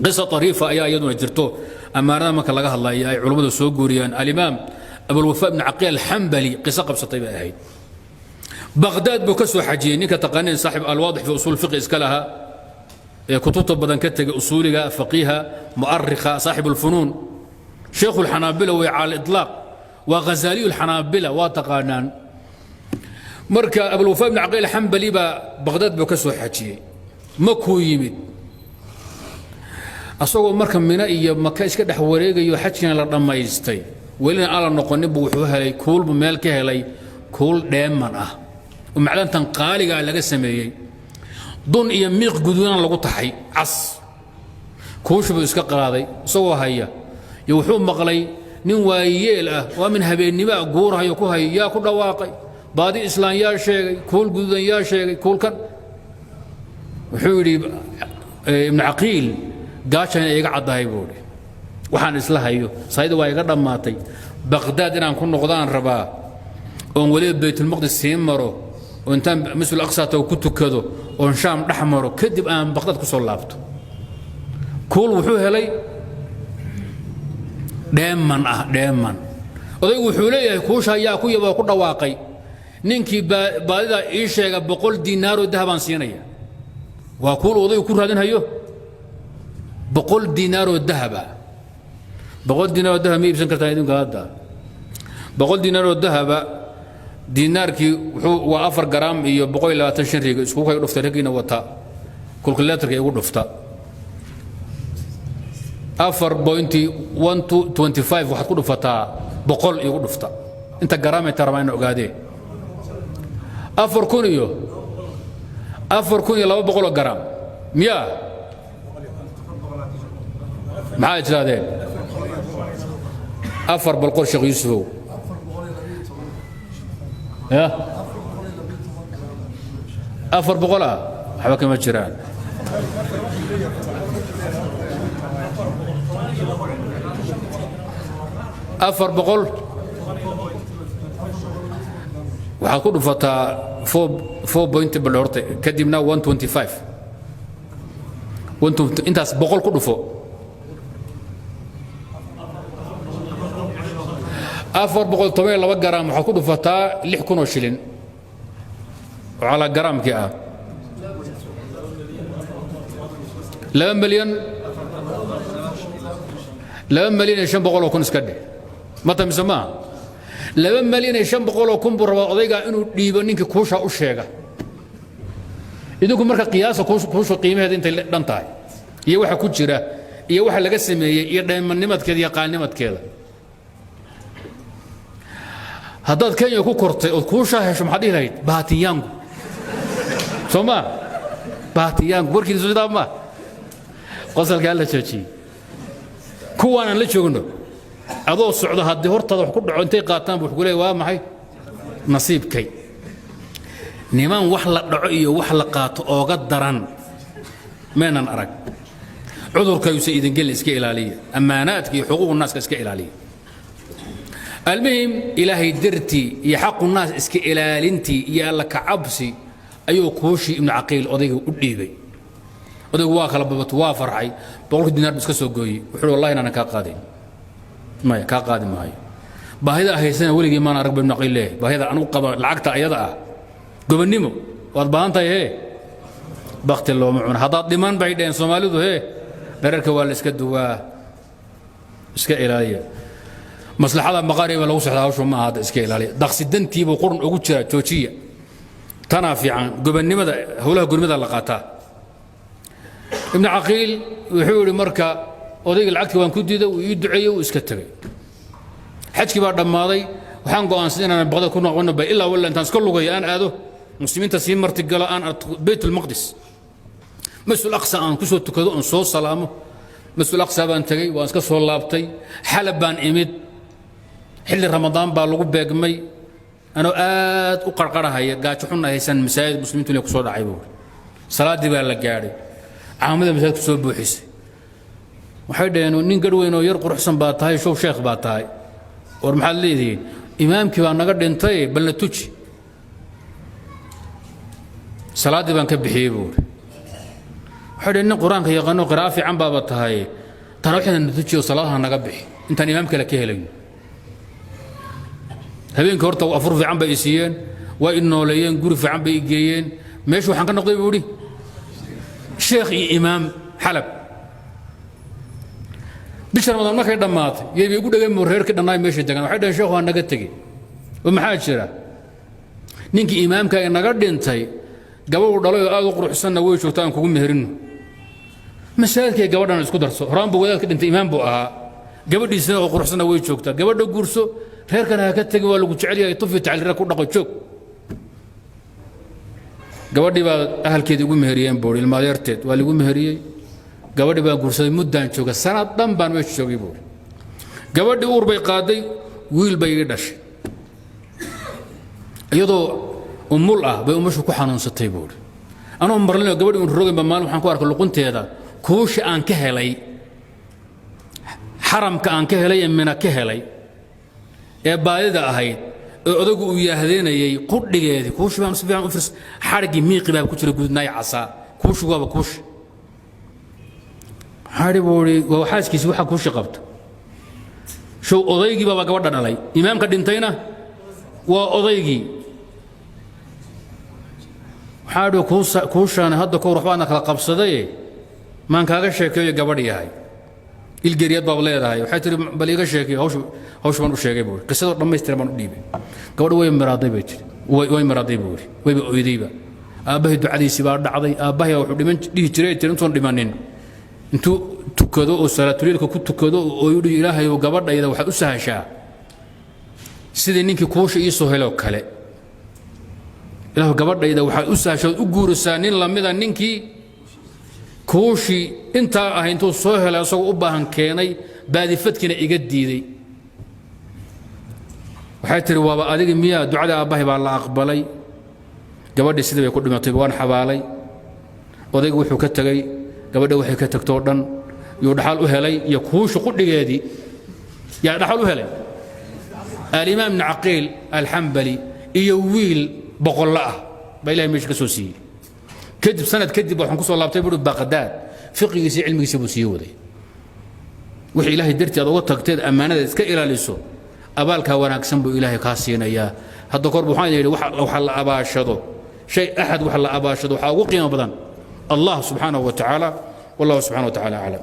قصة طريفة أي أيضا جرتو أما ما كان لقاها الله أي علماء سوغوريان الإمام أبو الوفاء بن عقيل الحنبلي قصة قبصة طيبة هي بغداد بكسو حجيني كتقنين صاحب الواضح في أصول الفقه إسكالها كتب بدن كتج أصولها فقيها مؤرخة صاحب الفنون شيخ الحنابلة وعلى الإطلاق وغزالي الحنابلة وتقانان مركا أبو الوفاء بن عقيل الحنبلي بغداد بكسو حجي مكو يمد asagoo marka mina iyo maka iska dhex wareegayo xajkina la dhamaystay welina ala noqonin buu wuxuu helay kuulba meel ka helay kuul dheeman ah oo macdantan qaaliga laga sameeyay dun iyo miiq guduudan lagu taxay cas kuushu iska qaaday isagoo haya iyo wuxuu maqlay nin waayeel ah waa min habeenimo guurahayo ku haya ku dhawaaqay baadi islaan yaa sheegay kuul guduudan yaa sheegay kuulkan wuxuu yiri ibn aqiil gaashan iga cadahay boori waxaan isla hayo sayid waa iga dhamaatay baghdad inaan ku noqdaan rabaa oo wali baytul maqdis maro oo intaan mas'uul aqsa taw ku tukado oo shaam dhaxmaro kadib aan baghdad ku soo laabto kuul wuxuu helay dheeman oday wuxuu leeyahay kuusha ayaa ku yaba ku dhawaaqay ninkii baadida ii sheega 100 diinaar oo dahabaan siinaya waa kuul oday ku raadin hayo 100 دينار والذهب 100 دينار والذهب مي بسن كرتا يدين هذا 100 دينار والذهب دينار كي و4 جرام iyo 120 riga isku kay dhufta rigina wata calculator ay ugu dhufta 4.125 waxaad ku dhufataa 100 igu dhufta inta garaam ay tarmaan ogaadee 4 iyo 200 garaam miya معاي جادين أفر بالقول شيخ يوسف يا أفر بقولها حبك ما تجران أفر بقول وحكون فتا 4 بالورتي كدمنا 125 وانتم انت بقول كله فوق 4 جرام وحكون فتا 6 شلين وعلى جرام كي 2 مليون 2 مليون شن بقول وكون اسكدي متى مسمى 2 مليون شن بقول وكون بروا odayga inuu dhiibo ninka kuusha u sheega idinku marka qiyaas kuusha qiimaheeda inta dhan tahay iyo waxa ku jira iyo waxa laga sameeyay iyo dheemannimadkeeda iyo qaanimadkeeda haddaad Kenya ku kortay oo kuusha hesho maxaad ilahayd baatiyaangu soma baatiyaangu warkiisu sidaa ma qosalka la jooji kuwan la joogno adoo socdo hadii hortada wax ku dhaco intay qaataan buu ku leeyahay waa maxay nasiibkay niman wax la dhaco iyo wax la qaato ooga daran meenan arag cudurka uu idin gal iska ilaaliya amaanaadka iyo xuquuqda naaska iska ilaaliya المهم إلهي درتي يحق الناس اسك إلالنتي يا لك عبسي أيو كوشي ابن عقيل أضيق أديبي أضيق واخل بتوافر عي بقول دينار بس كسوقي وحلو والله أنا كقادم ما كقادم هاي بهذا هي سنة ولي ما أنا ركب ابن عقيل ليه بهذا أنا قبل العقد أيضا قبل نمو وضبان طي هي بخت الله معون هذا ضمان بعيدين صومالي ذو هي نرك والاسك الدوا اسك إلهية مصلحة مقاربة لو صحها وشو ما هذا اسكيل عليه دخس الدنتي بقرن أقول توشية تنافي عن قبل نمذا هوله قبل نمذا لقاته ابن عقيل وحول مركا وضيق العقد وان كدي ذا ويدعي ويسكتري حج كبار دماضي وحنقو أنسدين أنا بغدا كنا قلنا إلا ولا أنت كله جاي أنا هذا مسلمين تسيم مرتقلا أنا بيت المقدس مسؤول أقصى أن كسو تكذو أن صوص سلامه مسؤول أقصى بان تجي وأنسك صور لابتي حلب بان إمد حل رمضان بالغو بيغمي انا aad u qarqarahay gaajo xun haysan masaajid muslimiintu inay ku soo dhacay buu salaadii baa la gaaray caamada masaajidku soo buuxisay waxay dhaheen nin garweyn oo yar quruxsan baa tahay show sheekh baa tahay war maxaad leedahay imaamkii baa naga dhintay bal la tuji salaadii baan ka bixiyay buu حدنا القرآن كي يغنوا قراءة في عم بابا هاي ترى إحنا نتجي صلاة نقبح أنت الإمام كلا كهلين هبين كورتا وأفر في عم بيسيين وإنه لين قول في عم بيجيين ماشي وحنا كنا نقضي بودي شيخ إمام حلب بشر رمضان ما كان دمات يبي يقول ده مرهر كده نايم ماشي تجنا وحده شيخ وانا قتجي ومحاج شرا نينك إمام كان نقدر ينتهي قبل ضلوا أقول قروح سنة ويش وتان كوم مهرنه مسألة كي قبل أنا أسكت درسه رام بقول كده أنت إمام بقى قبل دي سنة قروح سنة ويش وقتها قبل ده قرصه هير كان هكتجي ولا قلت عليه يطفي تعال ركود نقول شوك قبل دي بقى أهل كده يقول مهريين بوري الماليرتد ولا يقول مهريين قبل دي بقى قرصه مدة شوك السنة دم بان ويش شوك يبور قبل دي أور بيقاضي ويل بيدش iyadoo umul ah bay umashu ku xanuunsatay buur anoo marlay gabadhii uu roogay bamaal waxaan ku arkay luqunteeda kuushi aan ka helay xaramka aan ka helay amina ka helay ee baadida ahayd ee odagu uu yaahdeenayay qudhigeedii kuushi baan si fiican u firs xarigi miiqi baa ku jira gudnaay casa kuushi waaba kuushi xari buuri waa xaaskiisi waxa kuushi qabta show odaygii baa gabadha dhalay imaamka dhintayna waa odaygii حادو كوشان هذا كور رحبانا كلا قبصدي ما كاغا شيكي غبدي هاي الجريات باب ليداhay waxay tiri baliga sheekay hawsh baan u sheegay buu qisada dhameystir baan u dhiibay gabadhu way maraaday bay tiri way maraaday buu way ooyidayba aabahay ducadiisi baa dhacday aabahay wuxuu dhiman dhihi jiray intuu dhimanin intuu tukado oo salaatuleelka ku tukado oo yiri ilaahay oo gabadhayda waxa u sahashaa sidii ninkii kuusha ii soo helo kale ilaahu gabadhayda waxa u saashay u guursaa nin lamida ninkii kuushi inta ah intuu soo helay asagoo u baahan keenay baadifadkina iga diiday waxay tiri waaba adiga miyaa ducada aabahay baa la aqbalay gabadhii sidii bay ku dhimatay waan xabaalay odaygu wuxuu ka tagay gabadha waxay ka tagtoo dhan iyo dhaxal u helay iyo kuushi qudhigeedii yaa dhaxal u helay al-imaam ibn aqil al-hanbali iyo wiil بقول لا بيلاقي مش كسوسي كذب سنة كذب وحن كسر الله بتبرد بغداد فقه يسي علم يسيبو سيودي وحي إلهي درتي هذا وقتك تد أمانة إسك إلى لسو أبالك وانا كسنبو إلهي كاسينا يا هذا قرب حين يلي وحل أباشدو شيء أحد وحل أباشدو وقيم بدن الله سبحانه وتعالى والله سبحانه وتعالى أعلم